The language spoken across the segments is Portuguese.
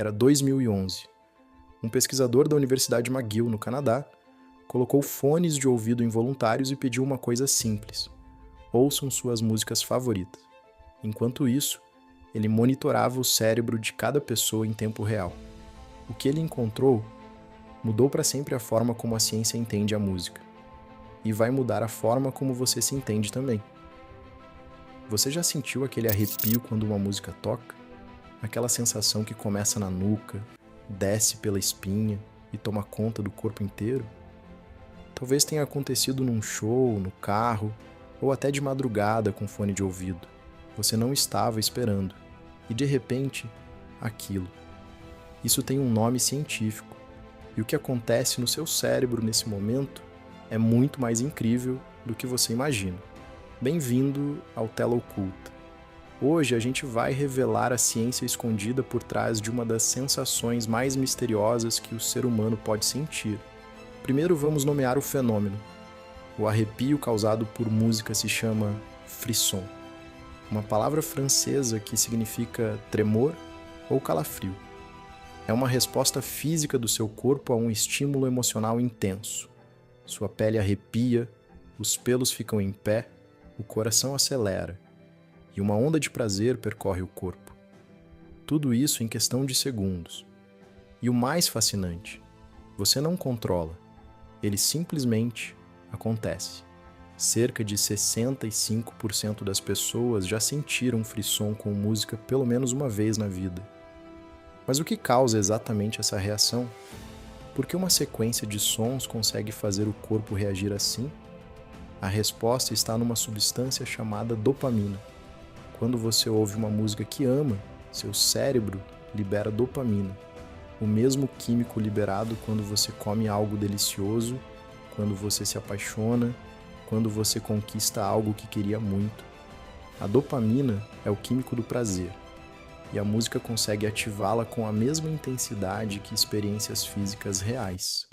Era 2011. Um pesquisador da Universidade McGill, no Canadá, colocou fones de ouvido involuntários e pediu uma coisa simples: ouçam suas músicas favoritas. Enquanto isso, ele monitorava o cérebro de cada pessoa em tempo real. O que ele encontrou mudou para sempre a forma como a ciência entende a música. E vai mudar a forma como você se entende também. Você já sentiu aquele arrepio quando uma música toca? Aquela sensação que começa na nuca, desce pela espinha e toma conta do corpo inteiro? Talvez tenha acontecido num show, no carro, ou até de madrugada com fone de ouvido. Você não estava esperando. E de repente, aquilo. Isso tem um nome científico. E o que acontece no seu cérebro nesse momento é muito mais incrível do que você imagina. Bem-vindo ao Tela Oculta. Hoje a gente vai revelar a ciência escondida por trás de uma das sensações mais misteriosas que o ser humano pode sentir. Primeiro vamos nomear o fenômeno. O arrepio causado por música se chama frisson, uma palavra francesa que significa tremor ou calafrio. É uma resposta física do seu corpo a um estímulo emocional intenso. Sua pele arrepia, os pelos ficam em pé, o coração acelera e uma onda de prazer percorre o corpo. Tudo isso em questão de segundos. E o mais fascinante, você não controla, ele simplesmente acontece. Cerca de 65% das pessoas já sentiram frisson com música pelo menos uma vez na vida. Mas o que causa exatamente essa reação? Por que uma sequência de sons consegue fazer o corpo reagir assim? A resposta está numa substância chamada dopamina. Quando você ouve uma música que ama, seu cérebro libera dopamina, o mesmo químico liberado quando você come algo delicioso, quando você se apaixona, quando você conquista algo que queria muito. A dopamina é o químico do prazer, e a música consegue ativá-la com a mesma intensidade que experiências físicas reais.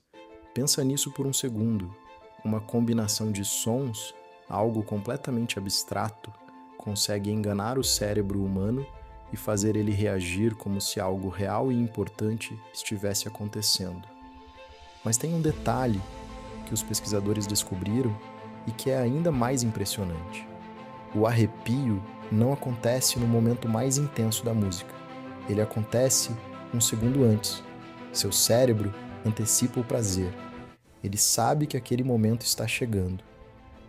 Pensa nisso por um segundo. Uma combinação de sons, algo completamente abstrato, consegue enganar o cérebro humano e fazer ele reagir como se algo real e importante estivesse acontecendo. Mas tem um detalhe que os pesquisadores descobriram e que é ainda mais impressionante. O arrepio não acontece no momento mais intenso da música. Ele acontece um segundo antes. Seu cérebro antecipa o prazer. Ele sabe que aquele momento está chegando.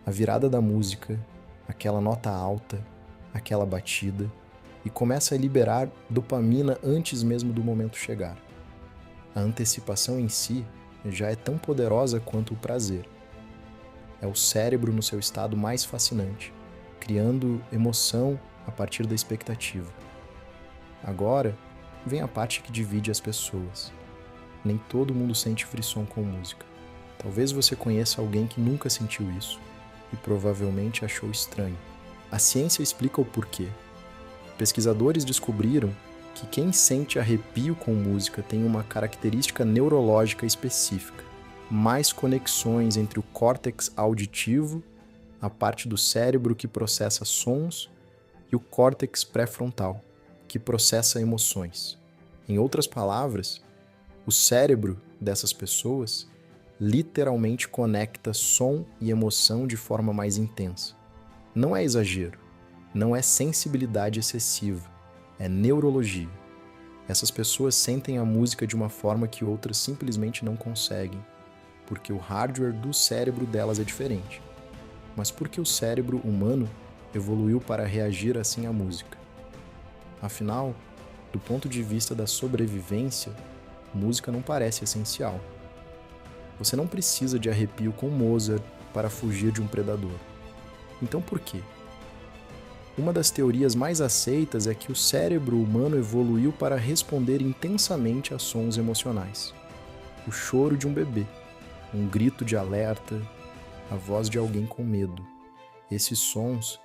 A virada da música, aquela nota alta, aquela batida, e começa a liberar dopamina antes mesmo do momento chegar. A antecipação em si já é tão poderosa quanto o prazer. É o cérebro no seu estado mais fascinante, criando emoção a partir da expectativa. Agora, vem a parte que divide as pessoas. Nem todo mundo sente frisson com música. Talvez você conheça alguém que nunca sentiu isso e provavelmente achou estranho. A ciência explica o porquê. Pesquisadores descobriram que quem sente arrepio com música tem uma característica neurológica específica: mais conexões entre o córtex auditivo, a parte do cérebro que processa sons, e o córtex pré-frontal, que processa emoções. Em outras palavras, o cérebro dessas pessoas literalmente conecta som e emoção de forma mais intensa. Não é exagero, não é sensibilidade excessiva, é neurologia. Essas pessoas sentem a música de uma forma que outras simplesmente não conseguem, porque o hardware do cérebro delas é diferente. Mas por que o cérebro humano evoluiu para reagir assim à música? Afinal, do ponto de vista da sobrevivência, música não parece essencial. Você não precisa de arrepio com Mozart para fugir de um predador. Então por quê? Uma das teorias mais aceitas é que o cérebro humano evoluiu para responder intensamente a sons emocionais. O choro de um bebê, um grito de alerta, a voz de alguém com medo. Esses sons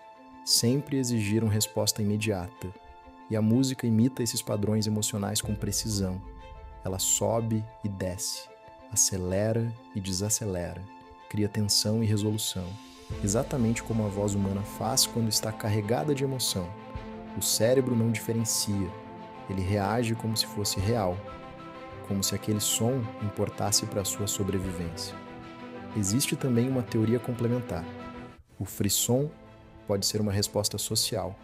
sempre exigiram resposta imediata, e a música imita esses padrões emocionais com precisão. Ela sobe e desce, acelera e desacelera, cria tensão e resolução, exatamente como a voz humana faz quando está carregada de emoção. O cérebro não diferencia, Ele reage como se fosse real, como se aquele som importasse para a sua sobrevivência. Existe também uma teoria complementar. O frisson pode ser uma resposta social.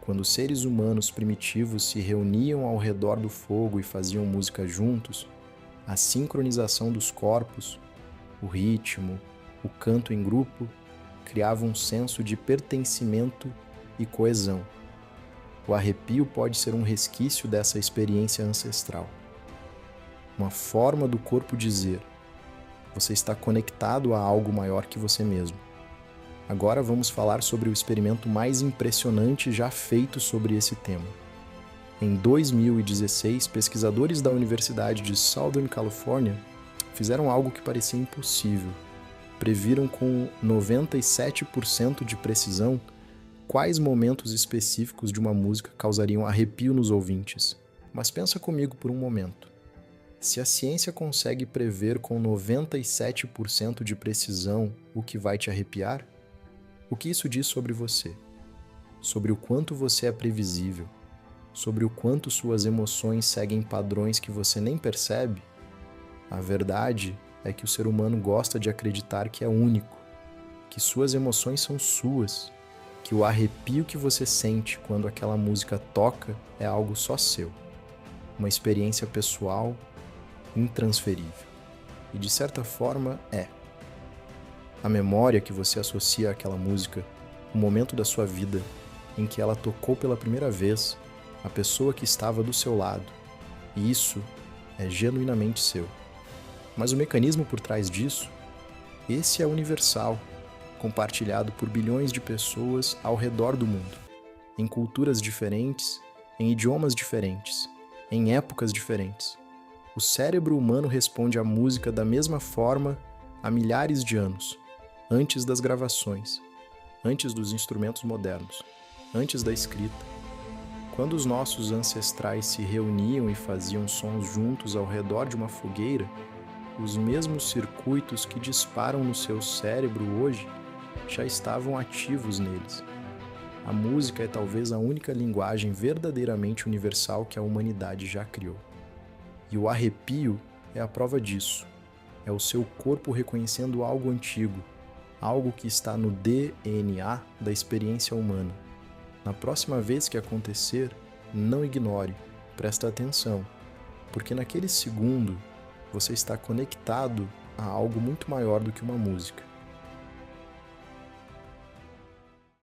Quando os seres humanos primitivos se reuniam ao redor do fogo e faziam música juntos, a sincronização dos corpos, o ritmo, o canto em grupo, criava um senso de pertencimento e coesão. O arrepio pode ser um resquício dessa experiência ancestral. Uma forma do corpo dizer: você está conectado a algo maior que você mesmo. Agora vamos falar sobre o experimento mais impressionante já feito sobre esse tema. Em 2016, pesquisadores da Universidade de Southern California fizeram algo que parecia impossível. Previram com 97% de precisão quais momentos específicos de uma música causariam arrepio nos ouvintes. Mas pensa comigo por um momento. Se a ciência consegue prever com 97% de precisão o que vai te arrepiar, o que isso diz sobre você? Sobre o quanto você é previsível? Sobre o quanto suas emoções seguem padrões que você nem percebe? A verdade é que o ser humano gosta de acreditar que é único, que suas emoções são suas, que o arrepio que você sente quando aquela música toca é algo só seu, uma experiência pessoal, intransferível. E de certa forma é. A memória que você associa àquela música, o momento da sua vida em que ela tocou pela primeira vez, a pessoa que estava do seu lado, e isso é genuinamente seu. Mas o mecanismo por trás disso, esse é universal, compartilhado por bilhões de pessoas ao redor do mundo, em culturas diferentes, em idiomas diferentes, em épocas diferentes. O cérebro humano responde à música da mesma forma há milhares de anos, antes das gravações, antes dos instrumentos modernos, antes da escrita. Quando os nossos ancestrais se reuniam e faziam sons juntos ao redor de uma fogueira, os mesmos circuitos que disparam no seu cérebro hoje já estavam ativos neles. A música é talvez a única linguagem verdadeiramente universal que a humanidade já criou. E o arrepio é a prova disso. É o seu corpo reconhecendo algo antigo, algo que está no DNA da experiência humana. Na próxima vez que acontecer, não ignore, presta atenção, porque naquele segundo você está conectado a algo muito maior do que uma música.